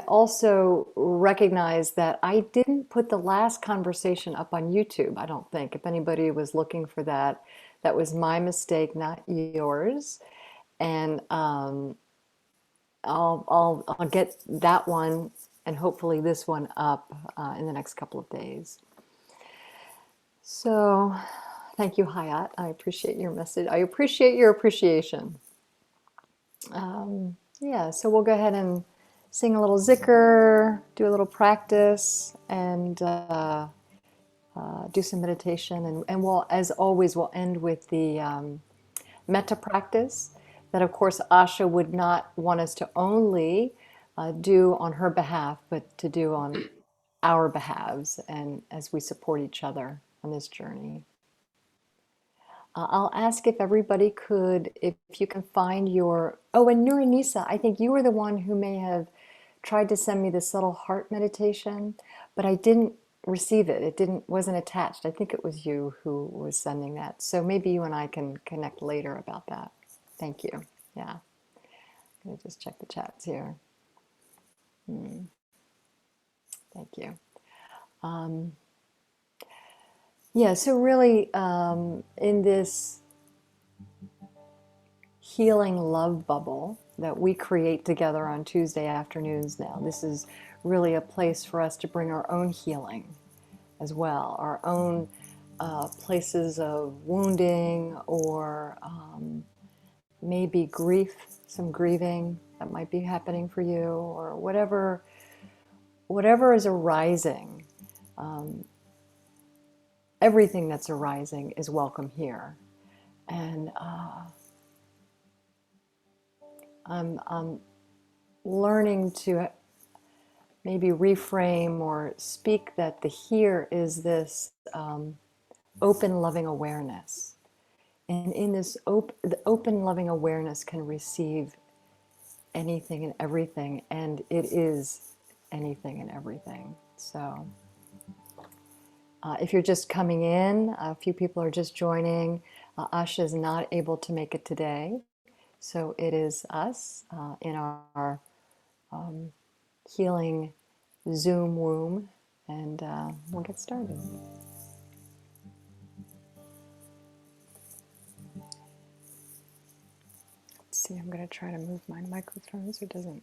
also recognize that I didn't put the last conversation up on YouTube, I don't think. If anybody was looking for that, that was my mistake, not yours. And I'll get that one and hopefully this one up in the next couple of days. So thank you, Hayat. I appreciate your message. I appreciate your appreciation. Yeah, so we'll go ahead and sing a little Zikr, do a little practice, and do some meditation. And we'll, as always, we'll end with the metta practice that, of course, Asha would not want us to only do on her behalf, but to do on our behalves and as we support each other on this journey. I'll ask if everybody could, if you can find your, oh, and Nuranisa, I think you were the one who may have tried to send me the subtle heart meditation, but I didn't receive it. Wasn't attached. I think it was you who was sending that. So maybe you and I can connect later about that. Thank you. Yeah. I'm going to just check the chats here. Thank you. Yeah, so really in this healing love bubble that we create together on Tuesday afternoons now, this is really a place for us to bring our own healing as well, our own places of wounding or maybe grief, some grieving that might be happening for you, or whatever is arising. Everything that's arising is welcome here. And I'm learning to maybe reframe or speak that the here is this open, loving awareness. And in this the open, loving awareness can receive anything and everything, and it is anything and everything. So if you're just coming in, a few people are just joining. Asha is not able to make it today, so it is us in our healing Zoom womb, and we'll get started. Let's see, I'm going to try to move my microphone so it doesn't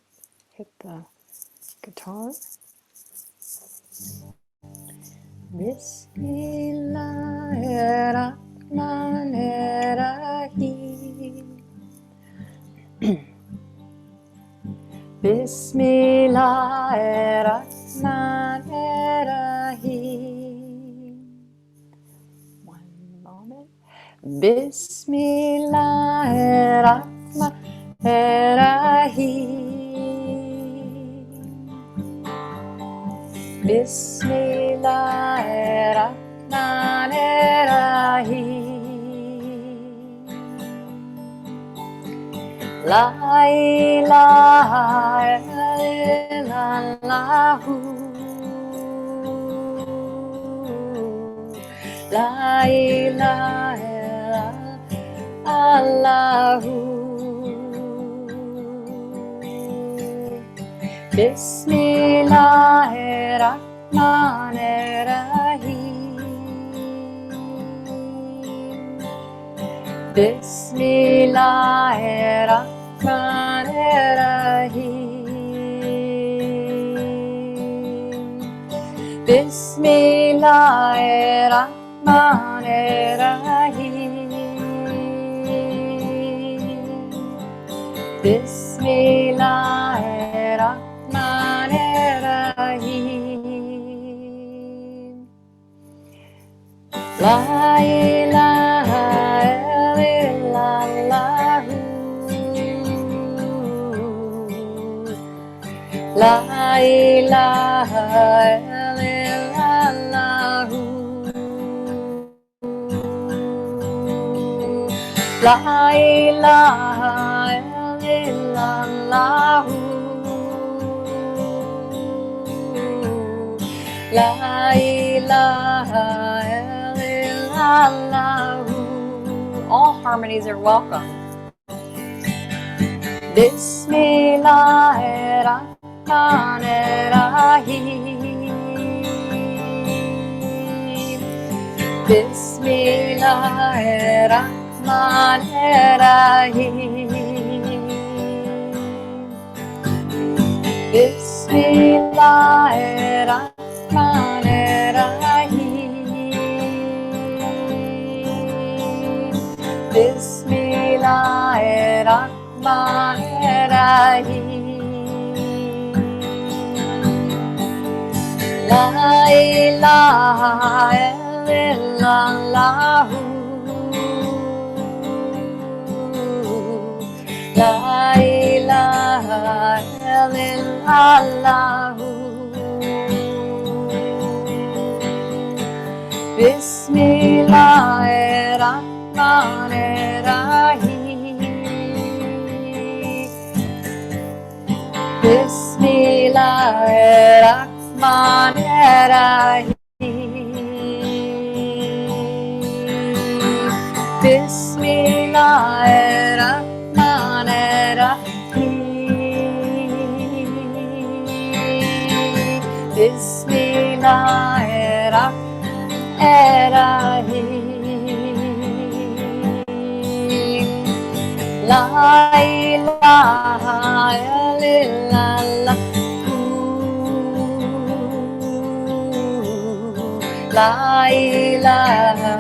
hit the guitar. Bismillahirrahmanirrahim. Bismillahirrahmanirrahim. One moment. Bismillahirrahmanirrahim. Bismillahirrahmanirrahim. La ilaha illallah. La ilaha illallah. Bismillahirrahmanirrahim. Bismillahirrahmanirrahim. Bismillahirrahmanirrahim. Bismillahirrahmanirrahim. La ilaha illallah. La ilaha illallah. La ilaha illallah. La ilaha illallah. All harmonies are welcome. Bismillahirrahmanirrahim. Bismillahirrahmanirrahim. Bismillahirrahmanirrahim. Bismillahirrahmanirrahim. La ilaha illallah. La ilaha illallah. Bismillahirrahmanirrahim. Bismillahirrahmanirrahim. Bismillahirrahmanirrahim. Bismillahirrahmanirrahim. La ilaha illallah. La ilaha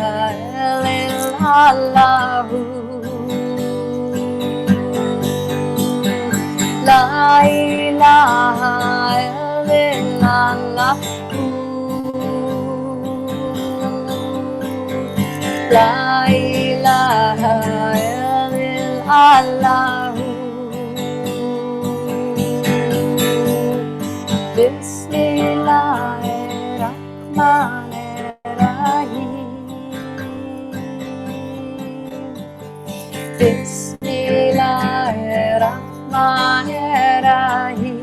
illallah. La ilaha illallah. La ilaha illallah. Bismillahirrahmanirrahim. Bismillahirrahmanirrahim.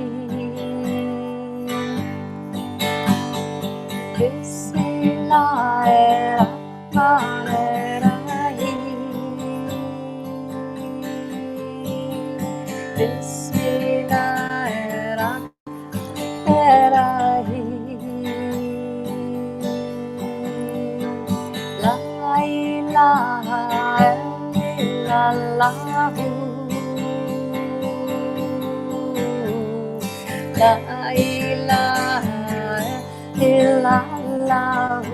Bismillahirrahmanirrahim. Bismillahirrahmanirrahim. La ilaha illallah. La ilaha illallah.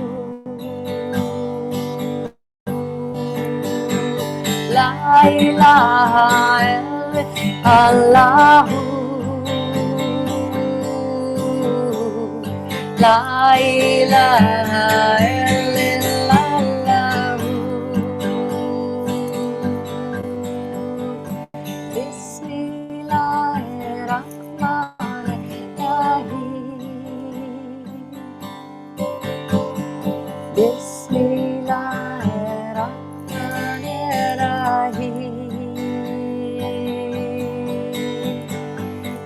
La ilaha illallah. La ilaha illallah. Bismillahirrahmanirrahim. Bismillahirrahmanirrahim.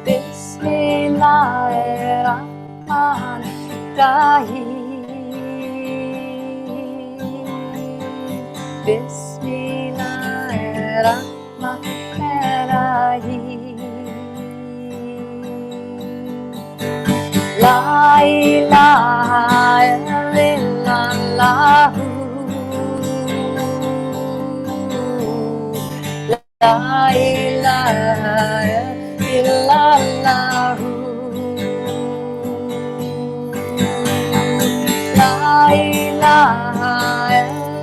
Bismillahirrahmanirrahim. Bismillahirrahmanirrahim. La ilaha illallah. La ilaha illallah. La ilaha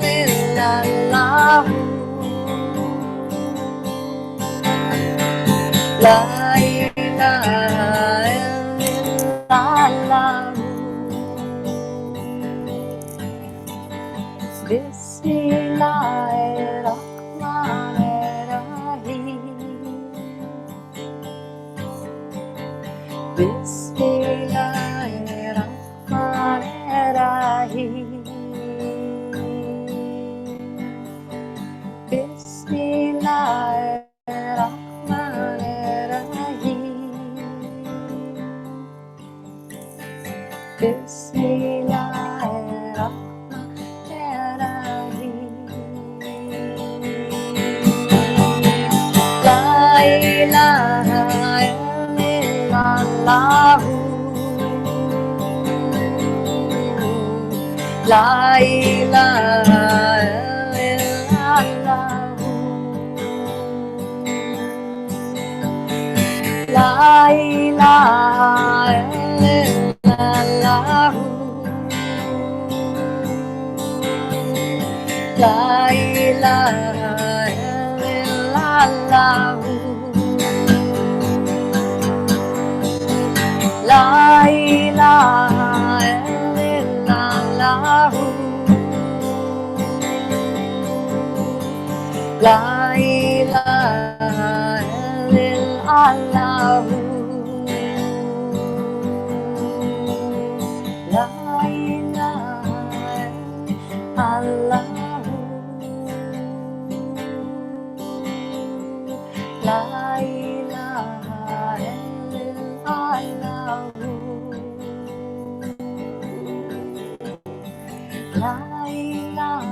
illallah. La ilaha illallah. Bismillahirrahmanirrahim. Bismillahirrahmanirrahim. Bismillahirrahmanirrahim. Bismillahirrahmanirrahim. La ilaha illallah. La ilaha illallah. La ilaha illallah. La ilaha illallah. La ilaha illallah. La ilaha illallah. La ilaha illallah. La ilaha illallah. La ilaha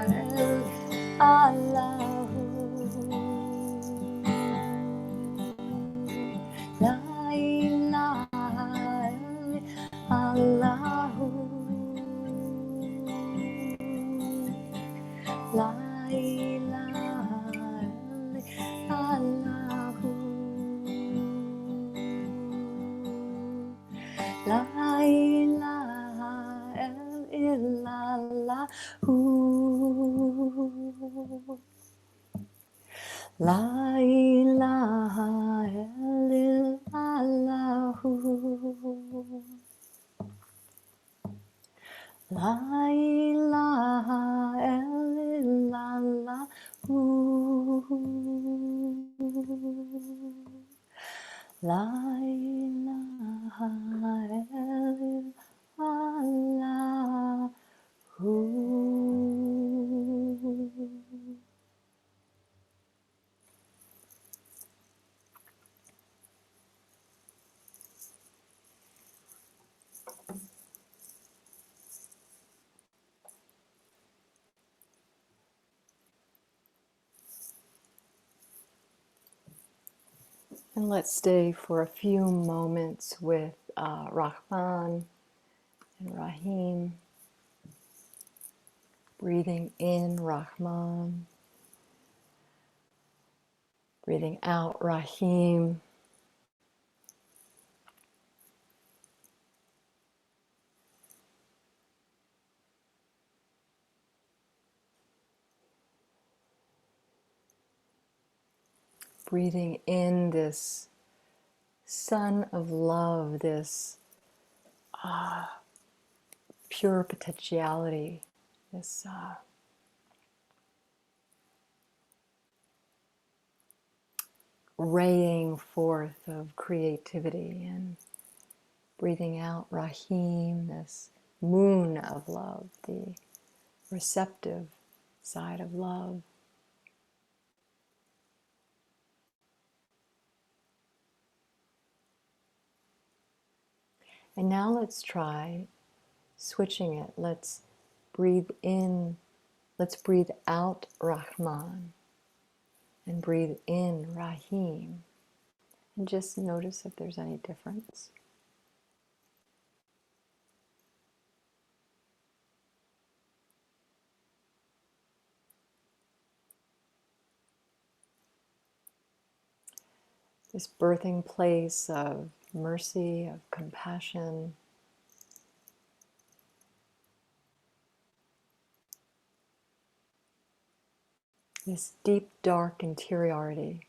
illallah. La ilaha illallah. La ilaha illallah. La ilaha illallah. La ilaha illallah. La ilaha illallah. La ilaha illallah. La ilaha illallah. And let's stay for a few moments with Rahman and Rahim. Breathing in Rahman, breathing out Rahim. Breathing in this sun of love, this pure potentiality, this raying forth of creativity, and breathing out Rahim, this moon of love, the receptive side of love. And now let's try switching it. Let's breathe in, let's breathe out Rahman and breathe in Rahim. And just notice if there's any difference. This birthing place of mercy, of compassion, this deep, dark interiority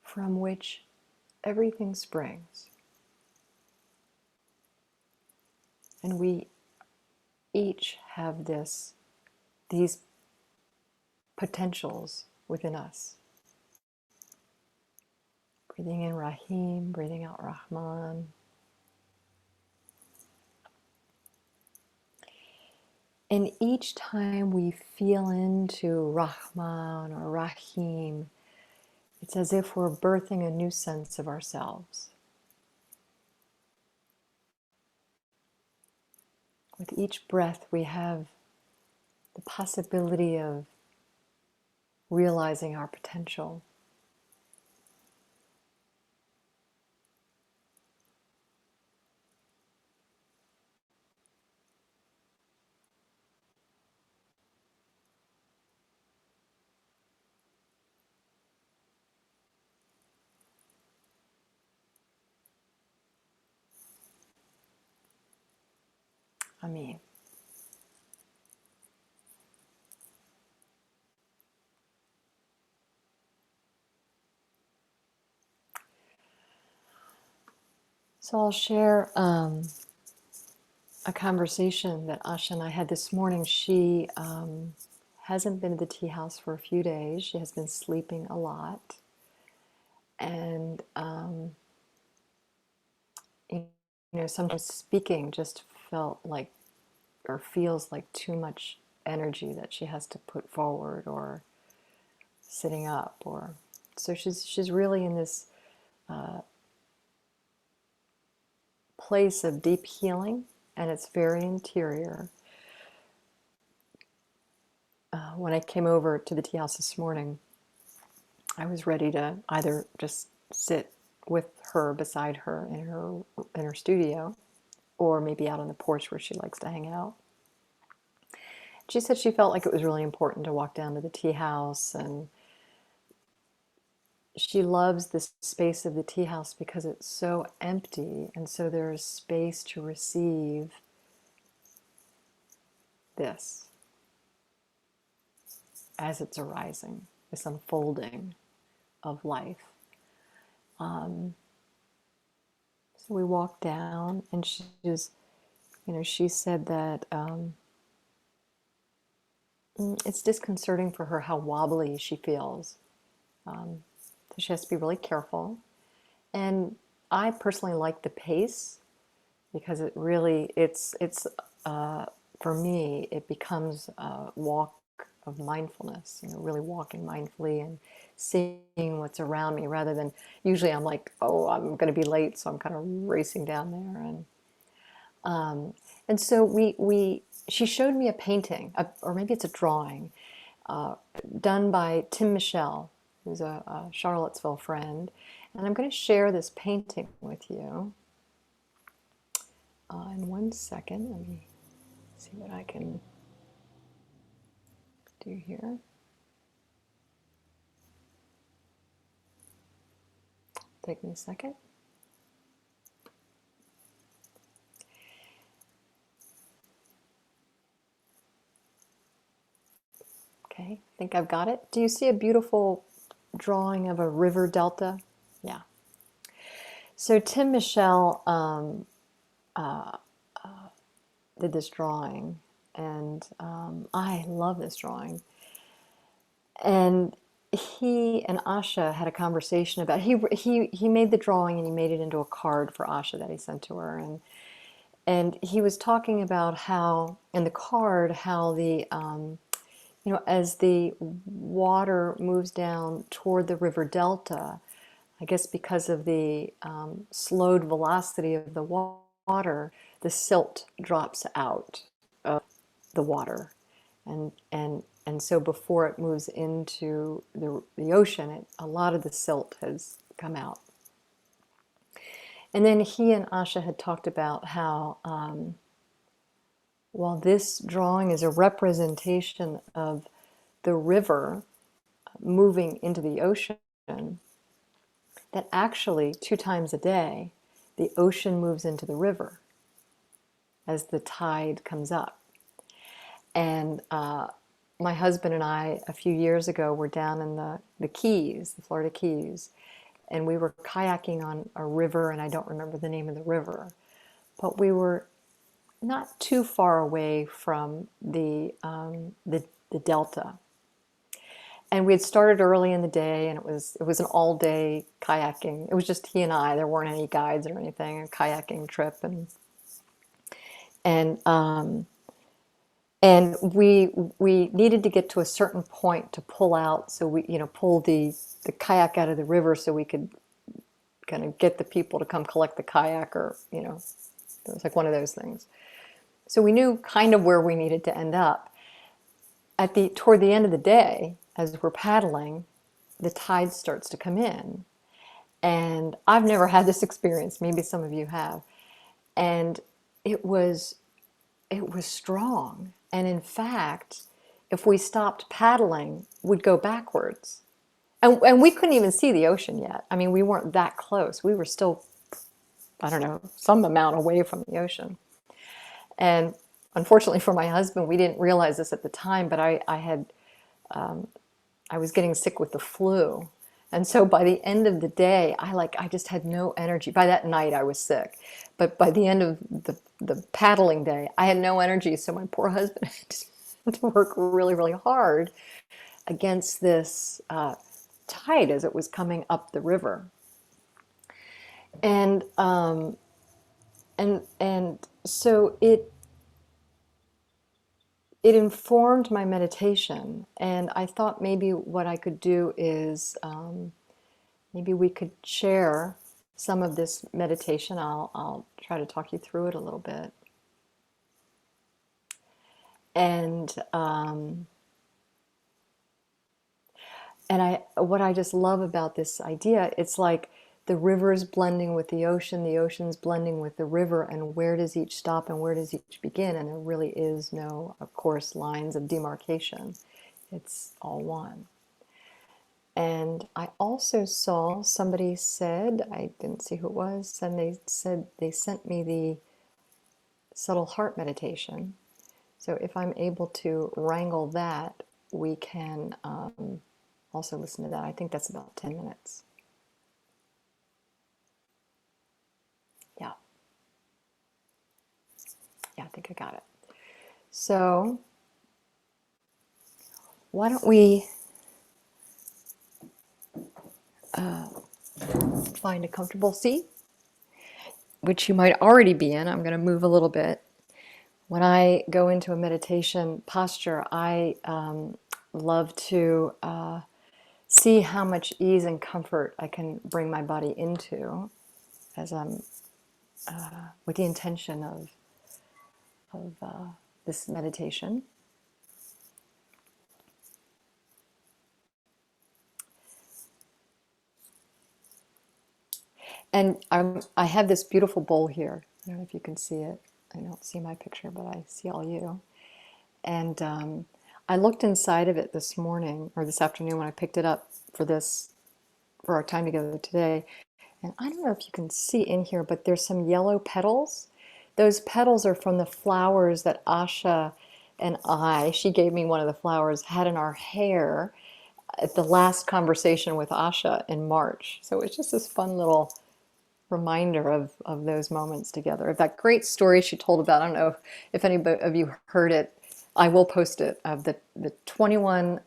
from which everything springs. And we each have these potentials within us. Breathing in Rahim, breathing out Rahman. And each time we feel into Rahman or Rahim, it's as if we're birthing a new sense of ourselves. With each breath, we have the possibility of realizing our potential. I mean, so I'll share a conversation that Asha and I had this morning. She hasn't been to the tea house for a few days. She has been sleeping a lot. And, you know, sometimes speaking just felt like, or feels like too much energy that she has to put forward, or sitting up, or so she's really in this place of deep healing, and it's very interior. When I came over to the tea house this morning, I was ready to either just sit with her, beside her in her studio, or maybe out on the porch where she likes to hang out. She said she felt like it was really important to walk down to the tea house, and she loves the space of the tea house because it's so empty, and so there's space to receive this as it's arising, this unfolding of life. So we walked down, and she said that it's disconcerting for her how wobbly she feels. So she has to be really careful. And I personally like the pace, because for me, it becomes a walk of mindfulness, really walking mindfully and seeing what's around me, rather than, usually I'm like, oh, I'm going to be late, so I'm kind of racing down there. And so she showed me a painting, or maybe it's a drawing, done by Tim Michel, who's a Charlottesville friend. And I'm going to share this painting with you. In 1 second, let me see what I can do here. Take me a second. Okay, I think I've got it. Do you see a beautiful drawing of a river delta? Yeah. So Tim Michel did this drawing, and I love this drawing. And he and Asha had a conversation about, he made the drawing and he made it into a card for Asha that he sent to her, and he was talking about how in the card, how the as the water moves down toward the river delta, I guess because of the slowed velocity of the water, the silt drops out of the water, and so before it moves into the ocean, a lot of the silt has come out. And then he and Asha had talked about how while this drawing is a representation of the river moving into the ocean, that actually 2 times a day, the ocean moves into the river as the tide comes up. And my husband and I, a few years ago, were down in the Keys, the Florida Keys, and we were kayaking on a river, and I don't remember the name of the river, but we were not too far away from the delta. And we had started early in the day, and it was an all-day kayaking. It was just he and I. There weren't any guides or anything. A kayaking trip, and we needed to get to a certain point to pull out. So we pull the kayak out of the river so we could kind of get the people to come collect the kayak, or it was like one of those things. So we knew kind of where we needed to end up. toward the end of the day, as we're paddling, the tide starts to come in. And I've never had this experience. Maybe some of you have. And it was strong. And in fact, if we stopped paddling, we'd go backwards. And we couldn't even see the ocean yet. I mean, we weren't that close. We were still, I don't know, some amount away from the ocean. And unfortunately for my husband, we didn't realize this at the time, but I was getting sick with the flu. And so by the end of the day, I just had no energy. By that night, I was sick. But by the end of the paddling day, I had no energy. So my poor husband had to work really, really hard against this tide as it was coming up the river. And so it informed my meditation, and I thought maybe what I could do is maybe we could share some of this meditation. I'll try to talk you through it a little bit. And what I just love about this idea, it's like the river's blending with the ocean's blending with the river, and where does each stop and where does each begin? And there really is no, of course, lines of demarcation. It's all one. And I also saw somebody said, I didn't see who it was, and they said they sent me the subtle heart meditation. So if I'm able to wrangle that, we can also listen to that. I think that's about 10 minutes. Yeah, I think I got it. So why don't we find a comfortable seat, which you might already be in. I'm going to move a little bit. When I go into a meditation posture, I love to see how much ease and comfort I can bring my body into as I'm with the intention of this meditation. And I have this beautiful bowl here. I don't know if you can see it. I don't see my picture, but I see all you. And I looked inside of it this morning or this afternoon when I picked it up for our time together today. And I don't know if you can see in here, but there's some yellow petals. Those petals are from the flowers that Asha and she gave me one of the flowers, had in our hair at the last conversation with Asha in March. So it's just this fun little reminder of those moments together. Of that great story she told about, I don't know if any of you heard it, I will post it, of the 21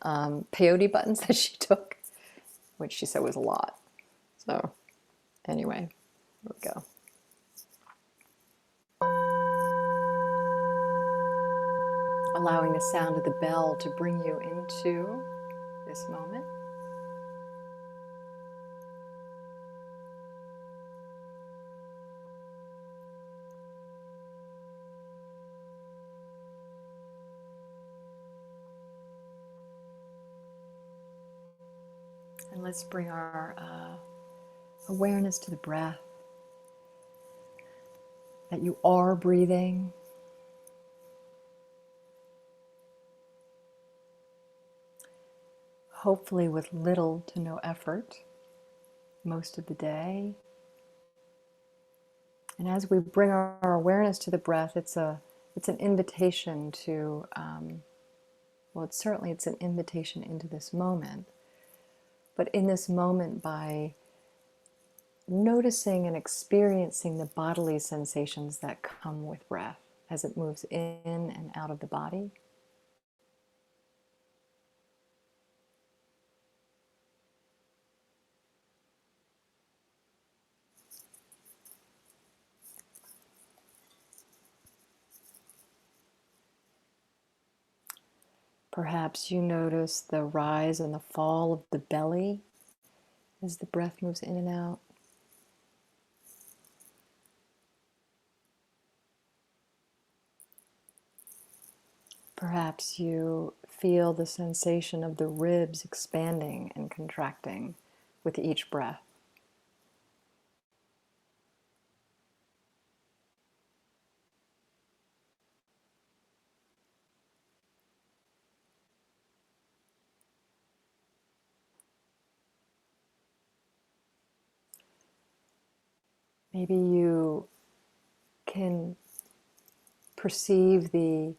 peyote buttons that she took, which she said was a lot. So anyway, here we go. Allowing the sound of the bell to bring you into this moment. And let's bring our awareness to the breath, that you are breathing. Hopefully with little to no effort most of the day. And as we bring our awareness to the breath, it's an invitation to, it's an invitation into this moment. But in this moment, by noticing and experiencing the bodily sensations that come with breath as it moves in and out of the body. Perhaps you notice the rise and the fall of the belly as the breath moves in and out. Perhaps you feel the sensation of the ribs expanding and contracting with each breath. Maybe you can perceive the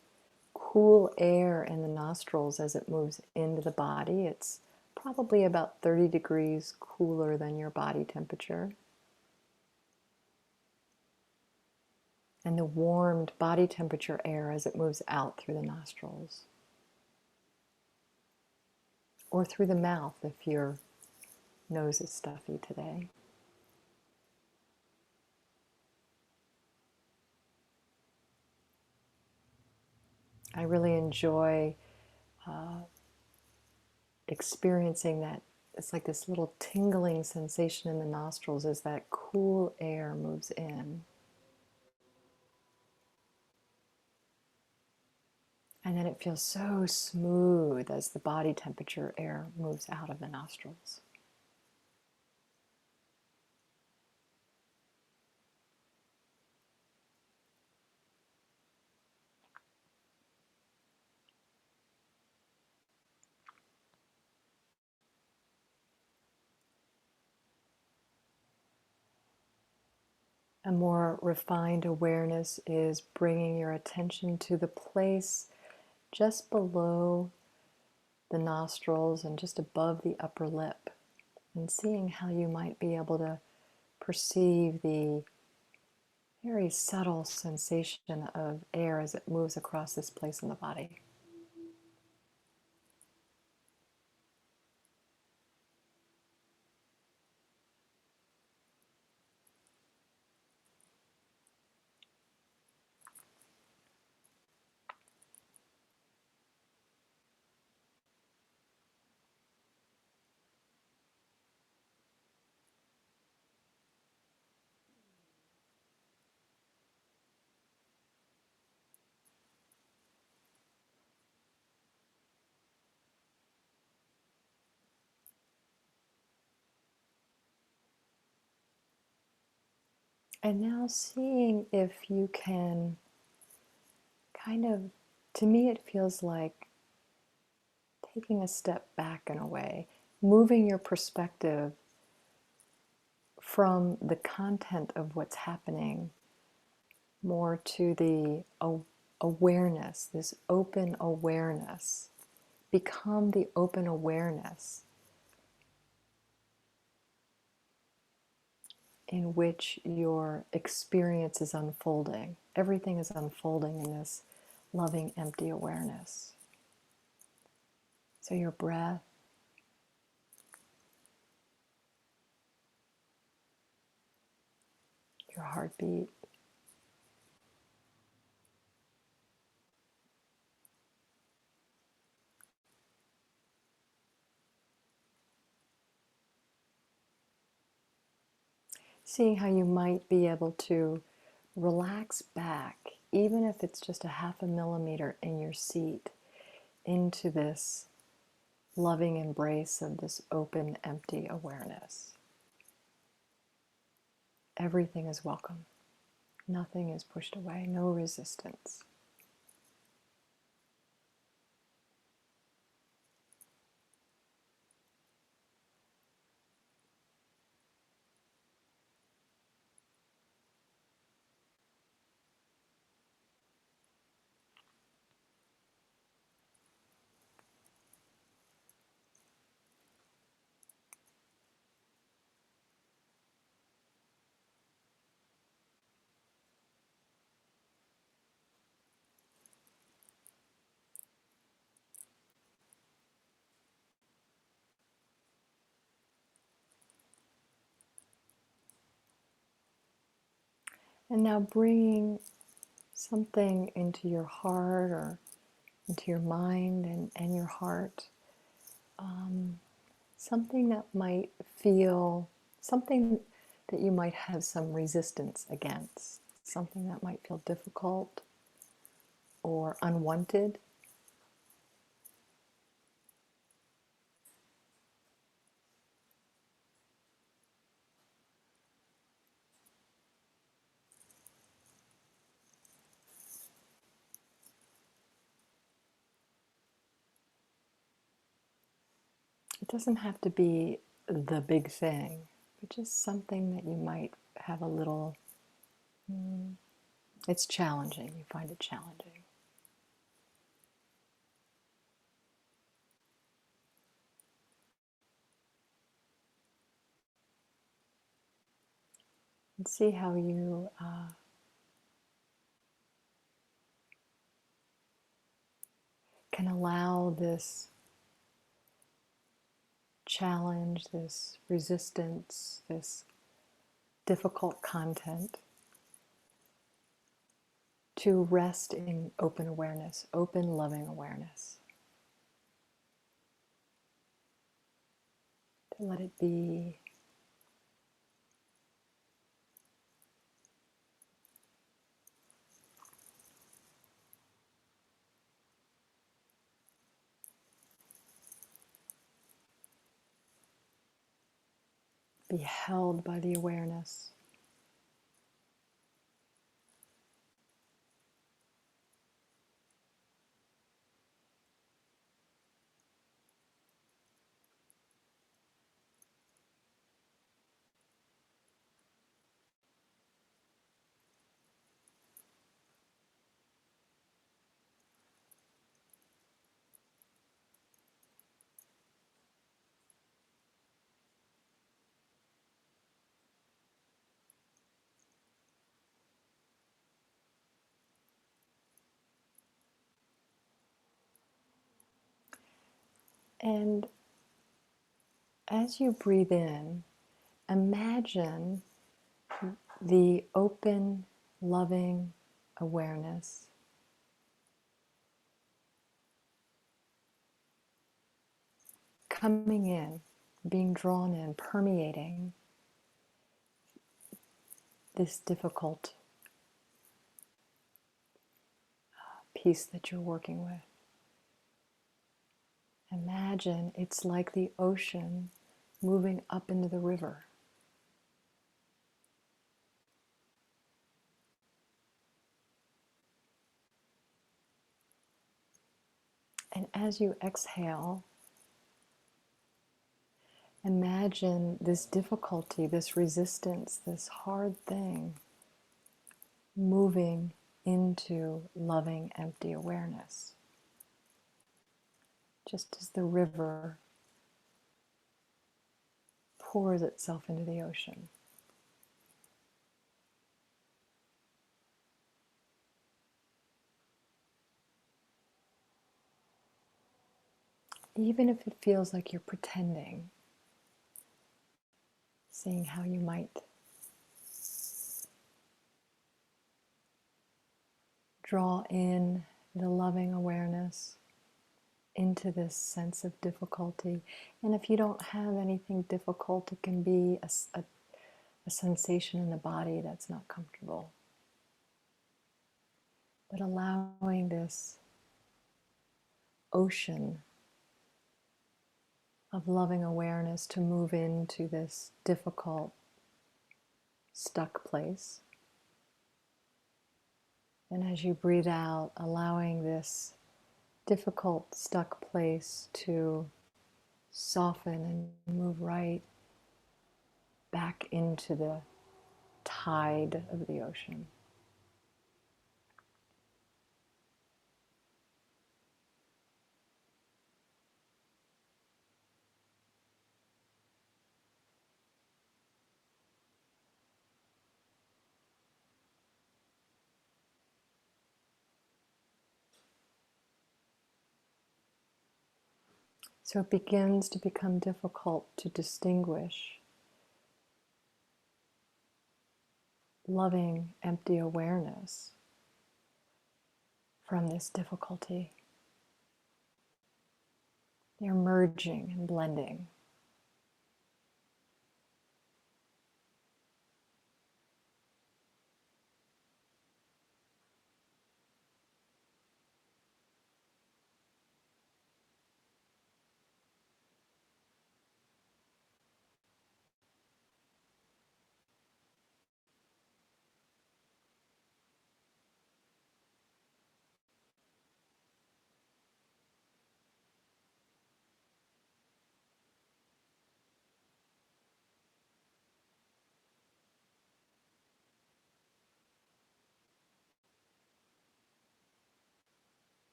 cool air in the nostrils as it moves into the body. It's probably about 30 degrees cooler than your body temperature. And the warmed body temperature air as it moves out through the nostrils. Or through the mouth if your nose is stuffy today. I really enjoy experiencing that. It's like this little tingling sensation in the nostrils as that cool air moves in. And then it feels so smooth as the body temperature air moves out of the nostrils. A more refined awareness is bringing your attention to the place just below the nostrils and just above the upper lip, and seeing how you might be able to perceive the very subtle sensation of air as it moves across this place in the body. And now seeing if you can kind of, to me it feels like taking a step back in a way, moving your perspective from the content of what's happening more to the awareness, this open awareness. Become the open awareness in which your experience is unfolding. Everything is unfolding in this loving, empty awareness. So your breath, your heartbeat, seeing how you might be able to relax back, even if it's just a half a millimeter in your seat, into this loving embrace of this open, empty awareness. Everything is welcome. Nothing is pushed away, no resistance. And now bringing something into your heart or into your mind and your heart, something that might feel, something that you might have some resistance against, something that might feel difficult or unwanted. doesn't have to be the big thing, but just something that you might have a little, it's challenging, you find it challenging. And see how you can allow this challenge, this resistance, this difficult content to rest in open awareness, open, loving awareness. To let it be. Be held by the awareness. And as you breathe in, imagine the open, loving awareness coming in, being drawn in, permeating this difficult piece that you're working with. Imagine it's like the ocean moving up into the river. And as you exhale, imagine this difficulty, this resistance, this hard thing moving into loving, empty awareness. Just as the river pours itself into the ocean. Even if it feels like you're pretending, seeing how you might draw in the loving awareness into this sense of difficulty. And if you don't have anything difficult, it can be a sensation in the body that's not comfortable. But allowing this ocean of loving awareness to move into this difficult, stuck place. And as you breathe out, allowing this difficult, stuck place to soften and move right back into the tide of the ocean. So it begins to become difficult to distinguish loving, empty awareness from this difficulty. They're merging and blending.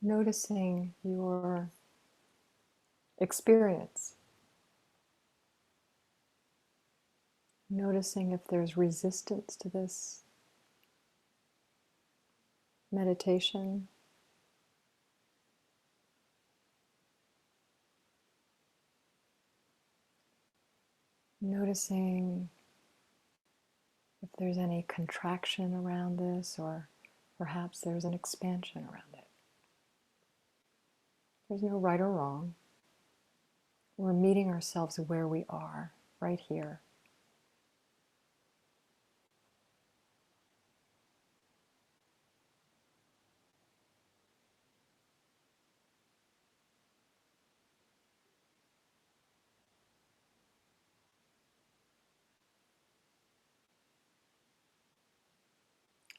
noticing your experience, noticing if there's resistance to this meditation, noticing if there's any contraction around this, or perhaps there's an expansion around it. There's no right or wrong. We're meeting ourselves where we are, right here.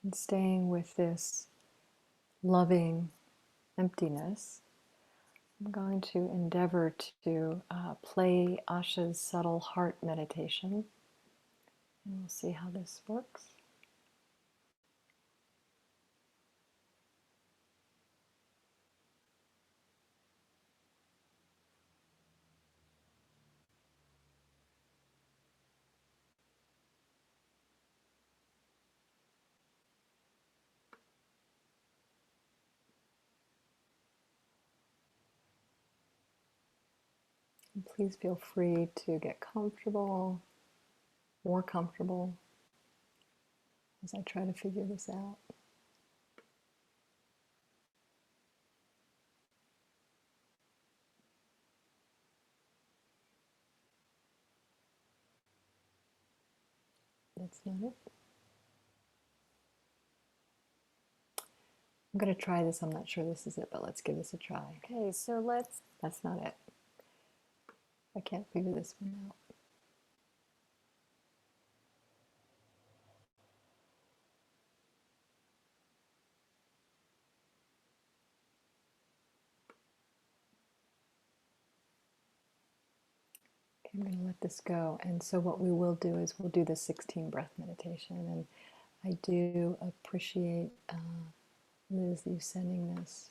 And staying with this loving emptiness, I'm going to endeavor to play Asha's subtle heart meditation, and we'll see how this works. And please feel free to get comfortable, more comfortable, as I try to figure this out. That's not it. I'm going to try this. I'm not sure this is it, but let's give this a try. Okay, so let's... That's not it. I can't figure this one out. Okay, I'm going to let this go. And so what we will do is we'll do the 16 breath meditation. And I do appreciate, Liz, you sending this.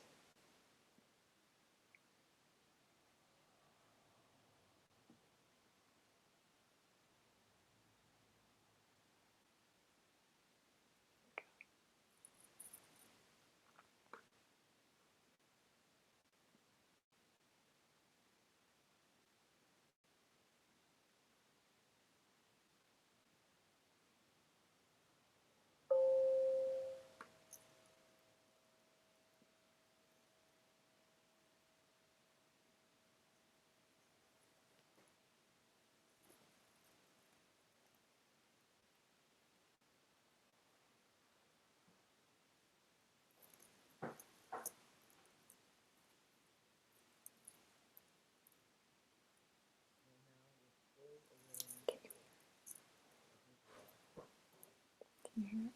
Can you hear it?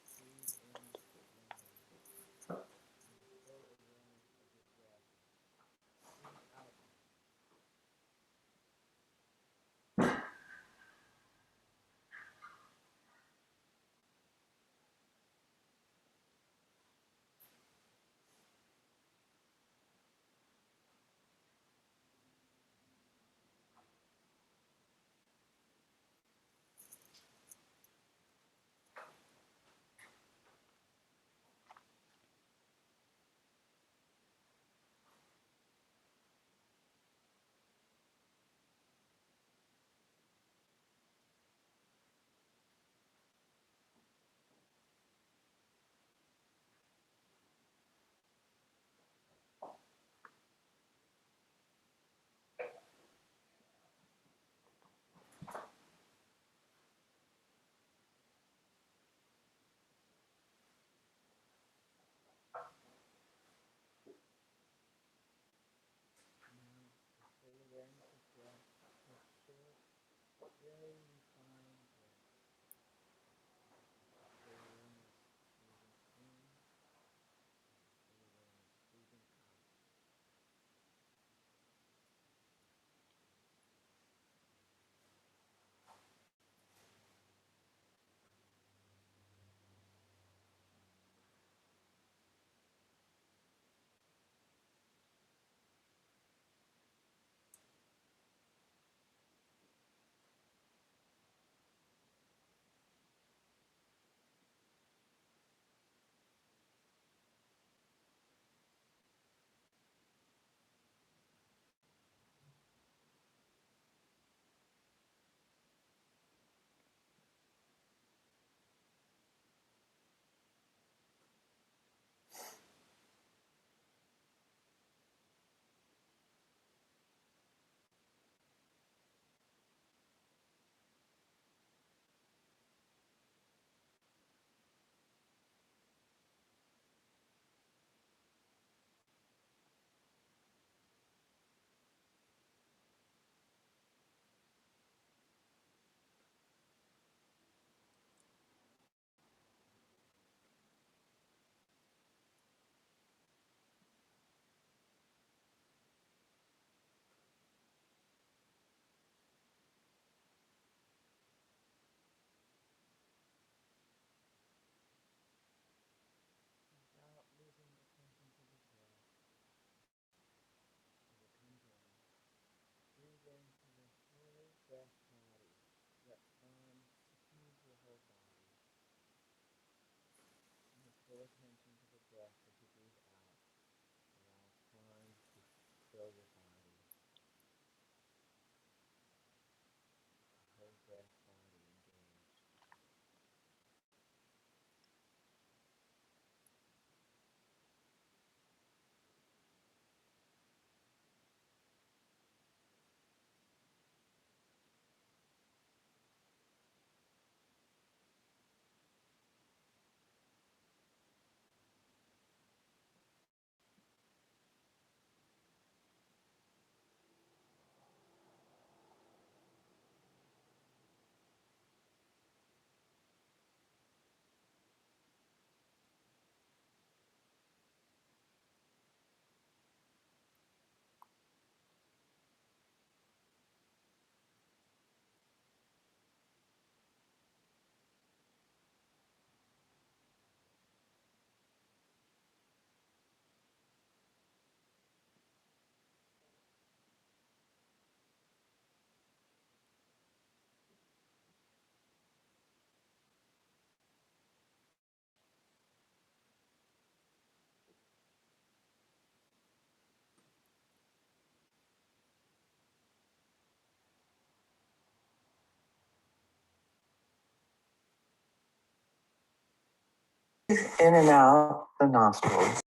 In and out the nostrils.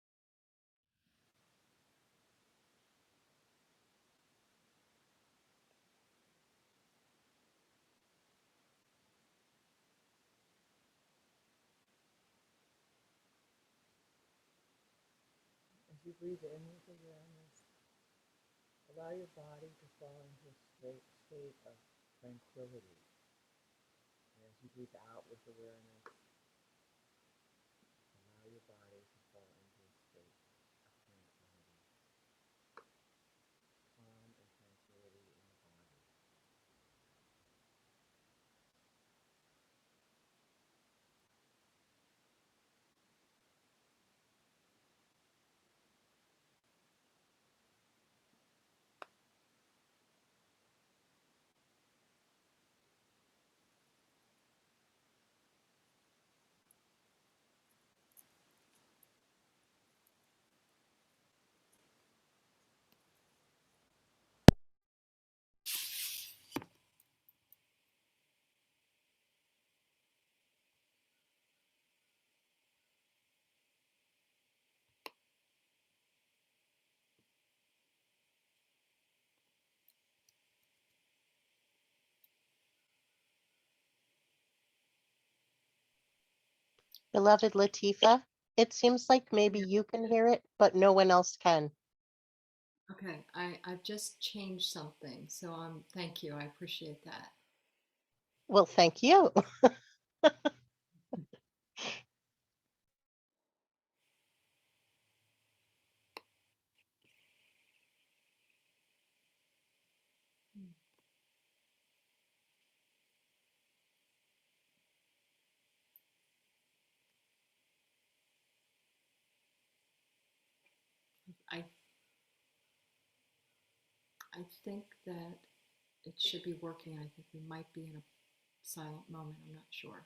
As you breathe in with awareness, allow your body to fall into a state of tranquility. And as you breathe out with awareness, allow your body to fall into a state of tranquility, calm and tranquility in the body. Beloved Latifa, it seems like maybe you can hear it, but no one else can. Okay, I've just changed something, so thank you. I appreciate that. Well, thank you. I I think that it should be working. I think we might be in a silent moment. I'm not sure.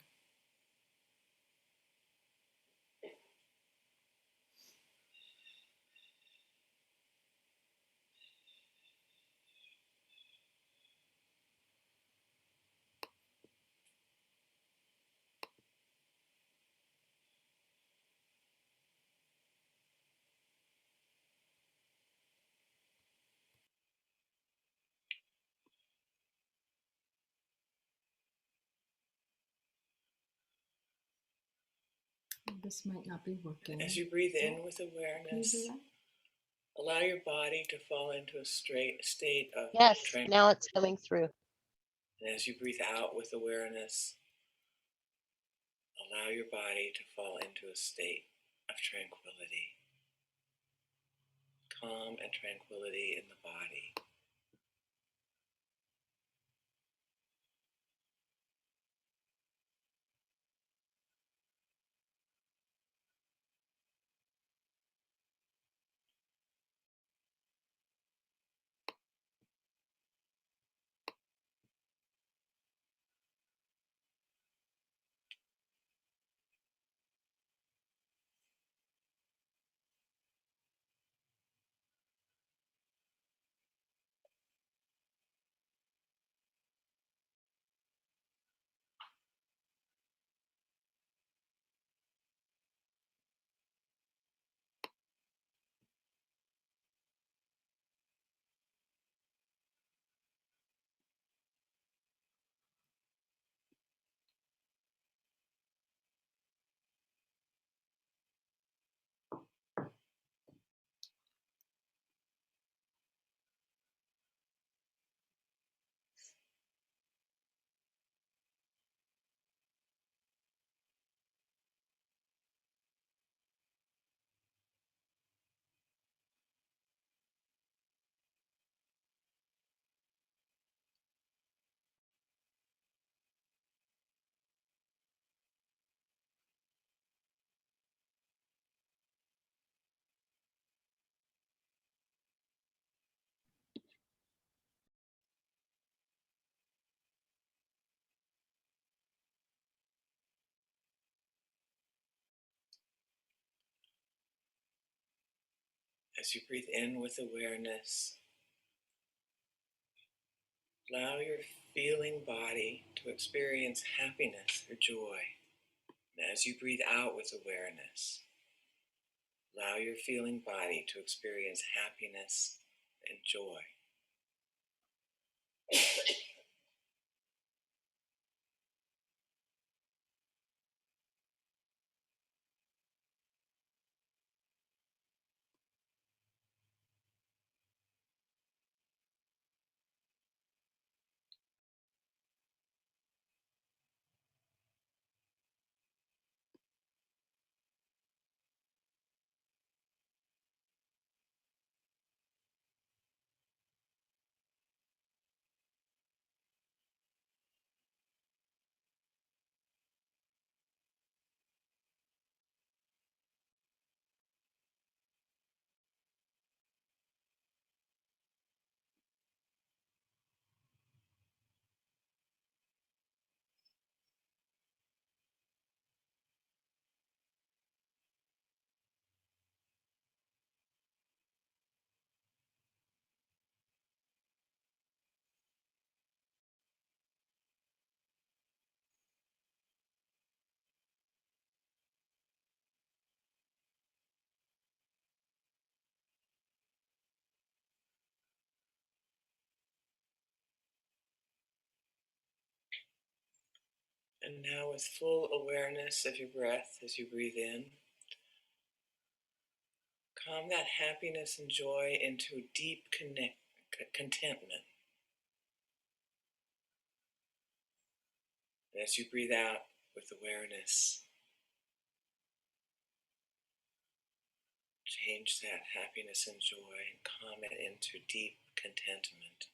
This might not be working. As you breathe in with awareness, allow your body to fall into a state of Yes, tranquility. now it's coming through. And as you breathe out with awareness, allow your body to fall into a state of tranquility, calm and tranquility in the body. As you breathe in with awareness, allow your feeling body to experience happiness or joy. And as you breathe out with awareness, allow your feeling body to experience happiness and joy. And now, with full awareness of your breath as you breathe in, calm that happiness and joy into deep contentment. And as you breathe out with awareness, change that happiness and joy and calm it into deep contentment.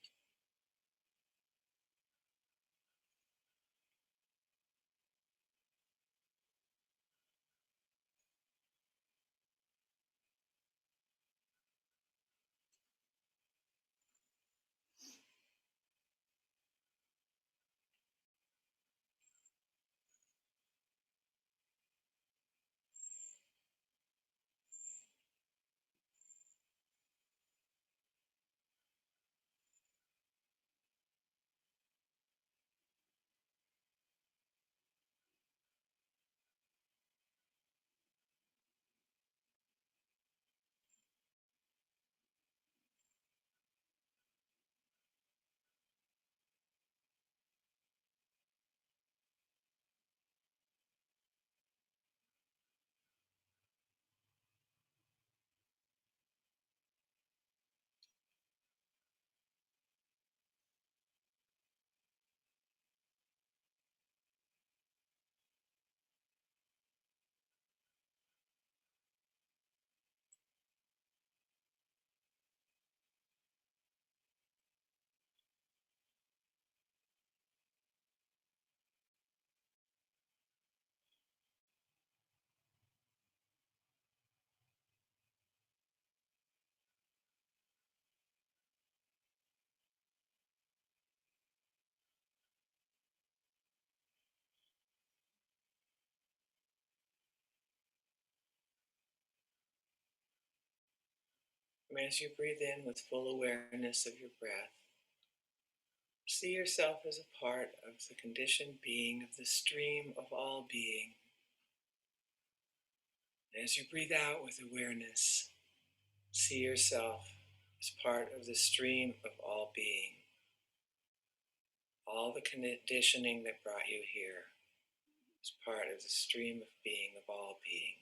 And as you breathe in with full awareness of your breath, see yourself as a part of the conditioned being of the stream of all being. And as you breathe out with awareness, see yourself as part of the stream of all being. All the conditioning that brought you here is part of the stream of being of all being.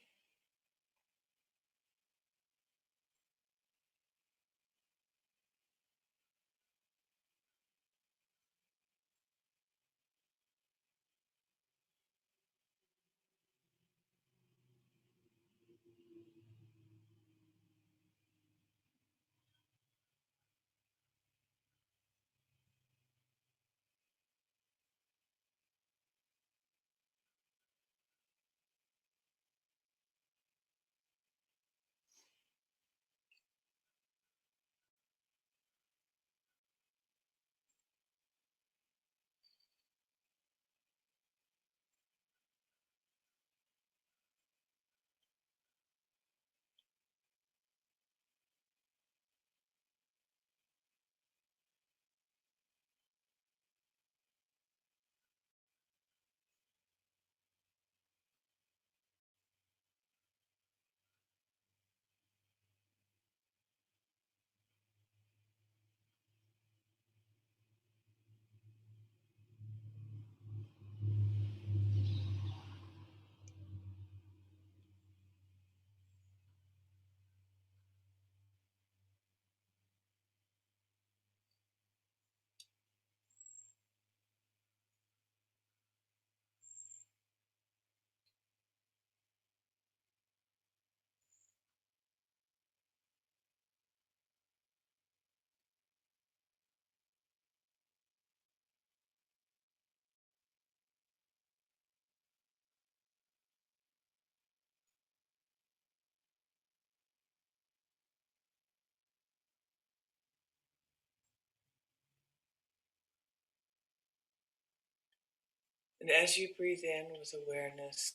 And as you breathe in with awareness,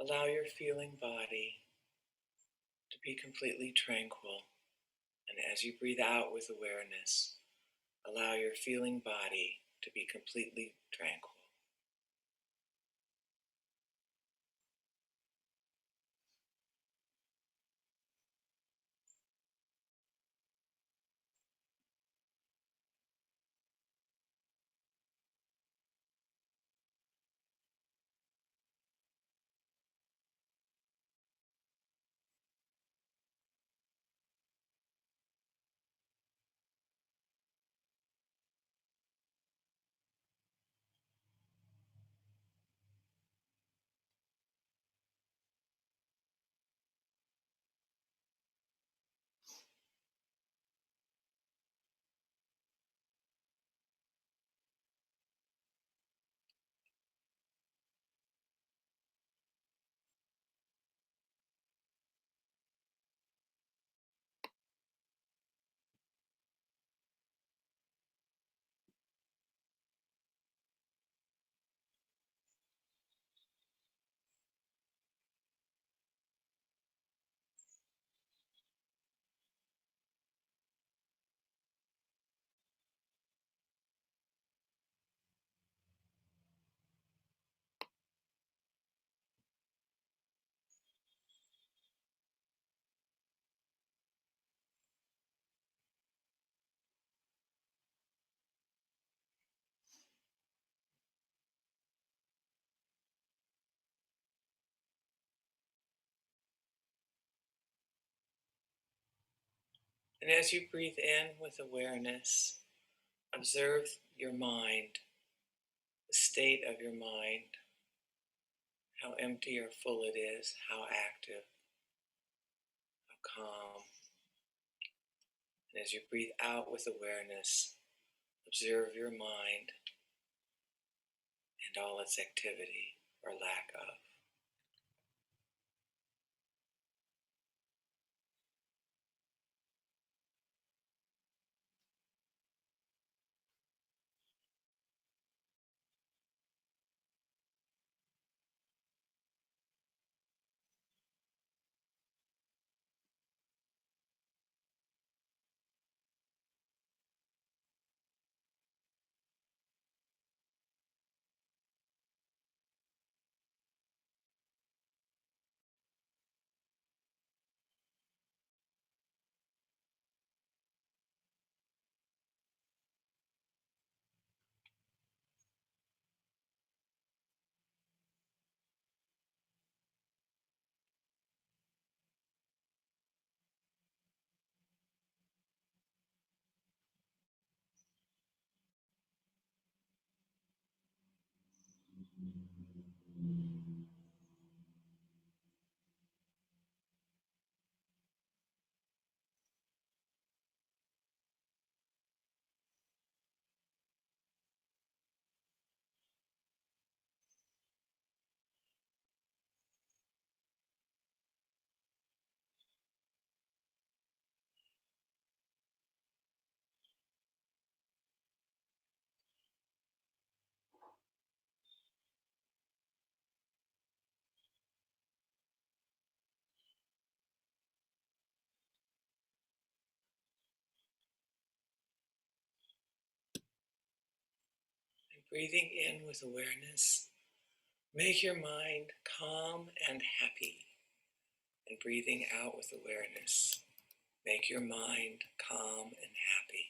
allow your feeling body to be completely tranquil. And as you breathe out with awareness, allow your feeling body to be completely tranquil. And as you breathe in with awareness, observe your mind, the state of your mind, how empty or full it is, how active, how calm. And as you breathe out with awareness, observe your mind and all its activity or lack of. And breathing in with awareness, make your mind calm and happy. And breathing out with awareness, make your mind calm and happy.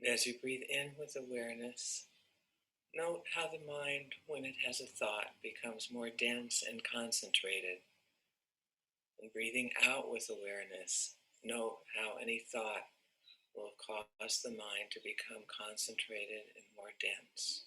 And as you breathe in with awareness, note how the mind, when it has a thought, becomes more dense and concentrated. And breathing out with awareness, note how any thought will cause the mind to become concentrated and more dense.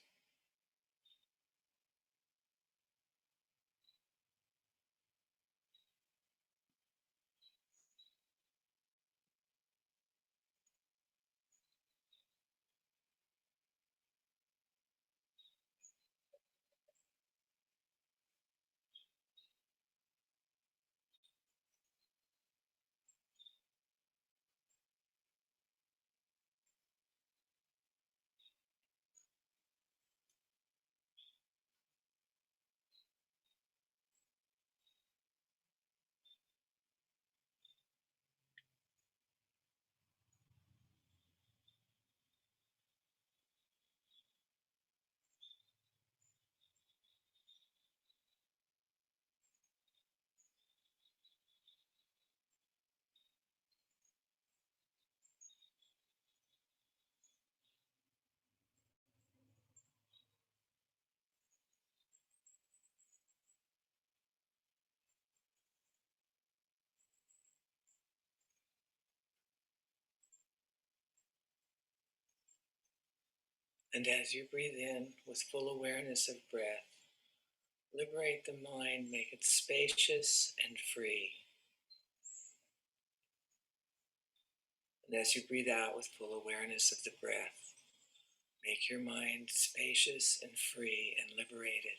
And as you breathe in with full awareness of breath, liberate the mind, make it spacious and free. And as you breathe out with full awareness of the breath, make your mind spacious and free and liberated.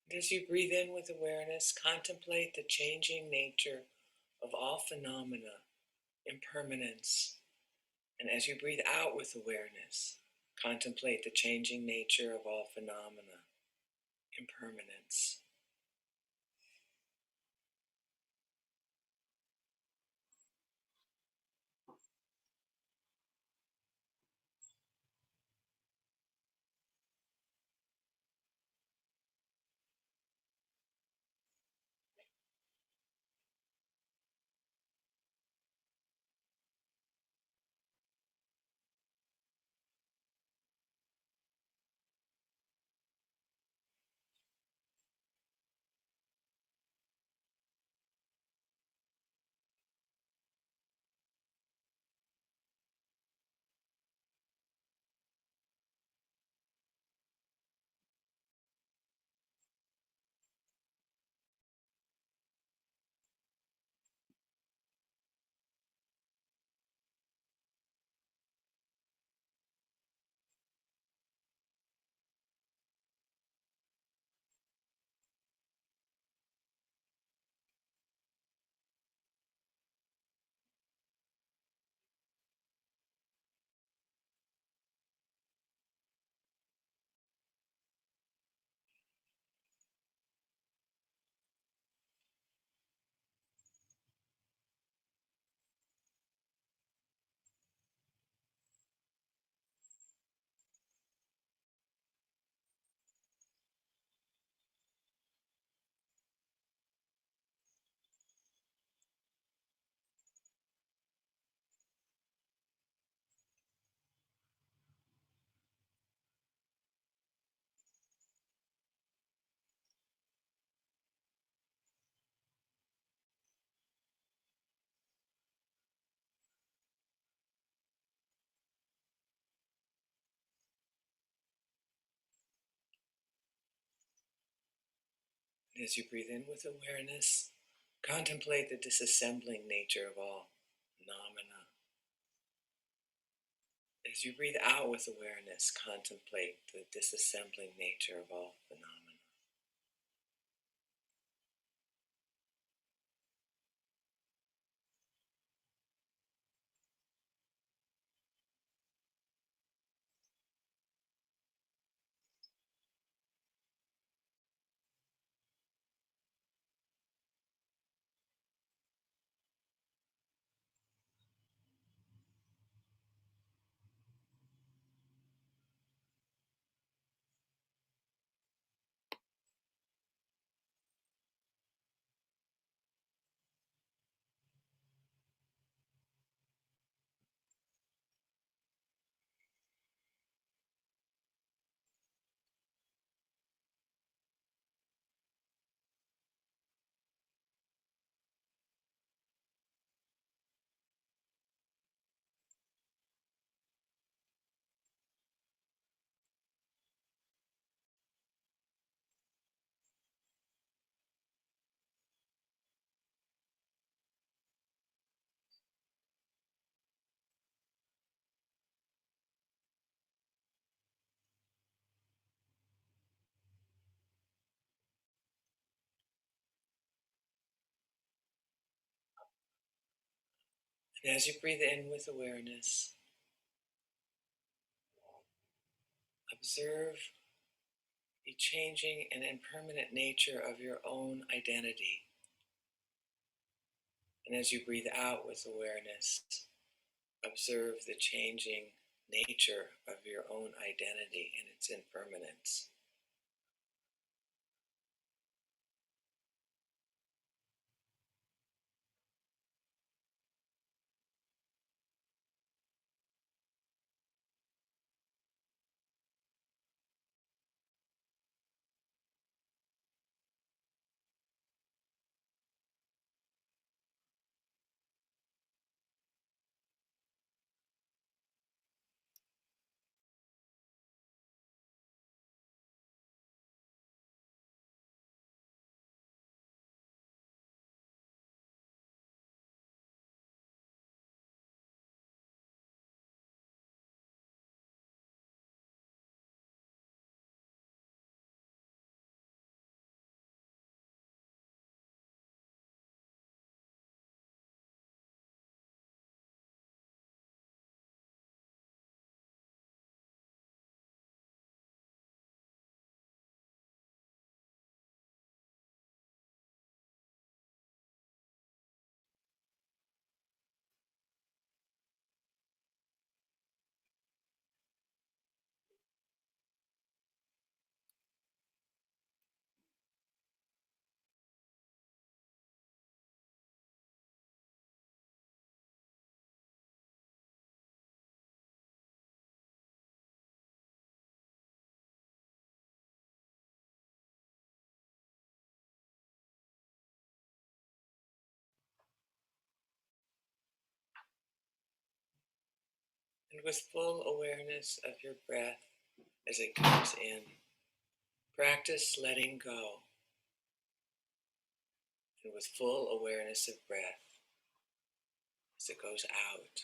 And as you breathe in with awareness, contemplate the changing nature of all phenomena, impermanence. And as you breathe out with awareness, contemplate the changing nature of all phenomena, impermanence. As you breathe in with awareness, contemplate the disassembling nature of all phenomena. As you breathe out with awareness, contemplate the disassembling nature of all phenomena. And as you breathe in with awareness, observe the changing and impermanent nature of your own identity. And as you breathe out with awareness, observe the changing nature of your own identity and its impermanence. And with full awareness of your breath as it comes in, practice letting go. And with full awareness of breath as it goes out,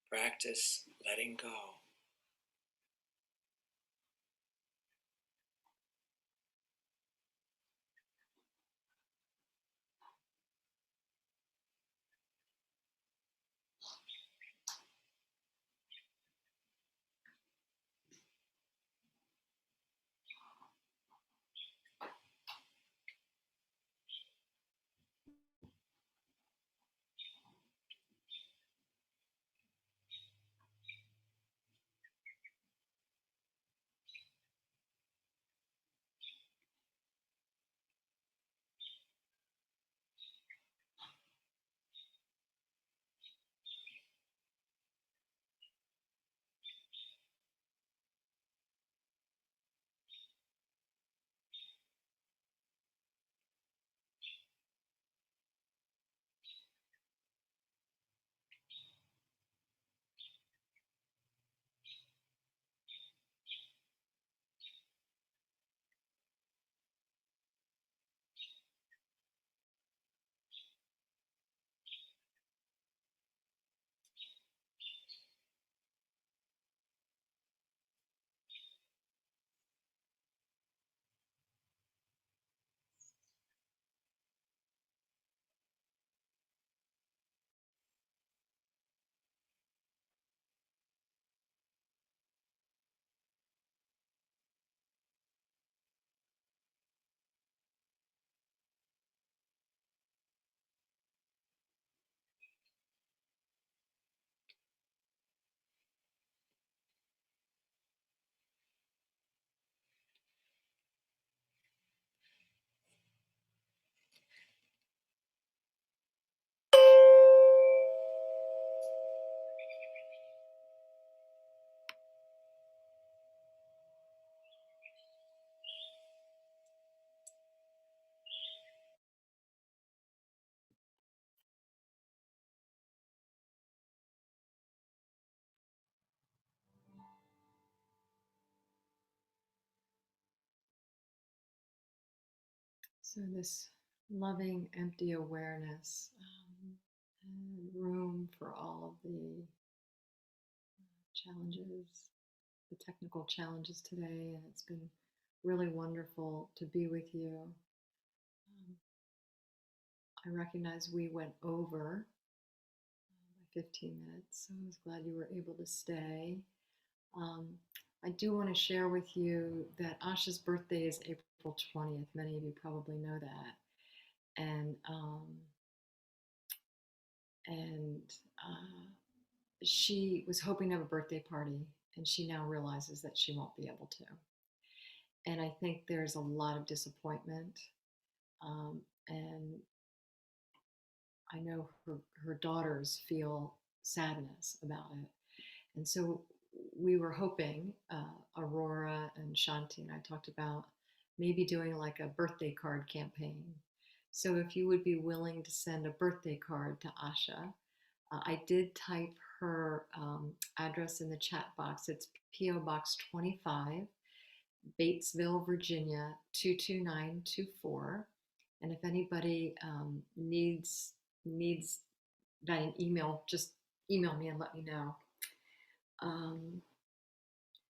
practice letting go. So this loving, empty awareness, and room for all of the challenges, the technical challenges today, and it's been really wonderful to be with you. I recognize we went over by 15 minutes, so I was glad you were able to stay. I do want to share with you that Asha's birthday is April 20th. Many of you probably know that. And she was hoping to have a birthday party, and she now realizes that she won't be able to. And I think there's a lot of disappointment. And I know her daughters feel sadness about it. And so we were hoping, Aurora and Shanti and I talked about maybe doing like a birthday card campaign. So if you would be willing to send a birthday card to Asha, I did type her address in the chat box. It's P.O. Box 25, Batesville, Virginia 22924. And if anybody needs that in email, just email me and let me know.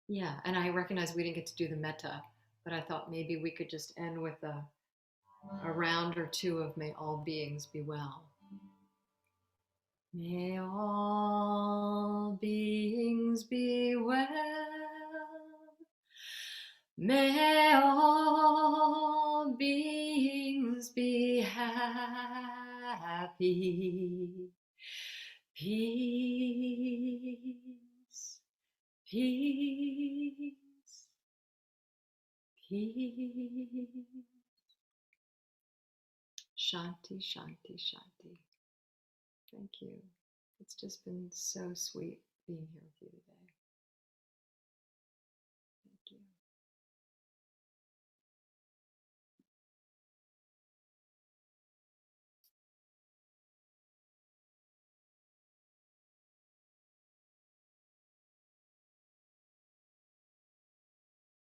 Yeah, and I recognize we didn't get to do the metta, but I thought maybe we could just end with a round or two of may all beings be well. May all beings be well. May all beings be happy. Peace, peace, peace. Shanti, shanti, shanti. Thank you. It's just been so sweet being here with you today.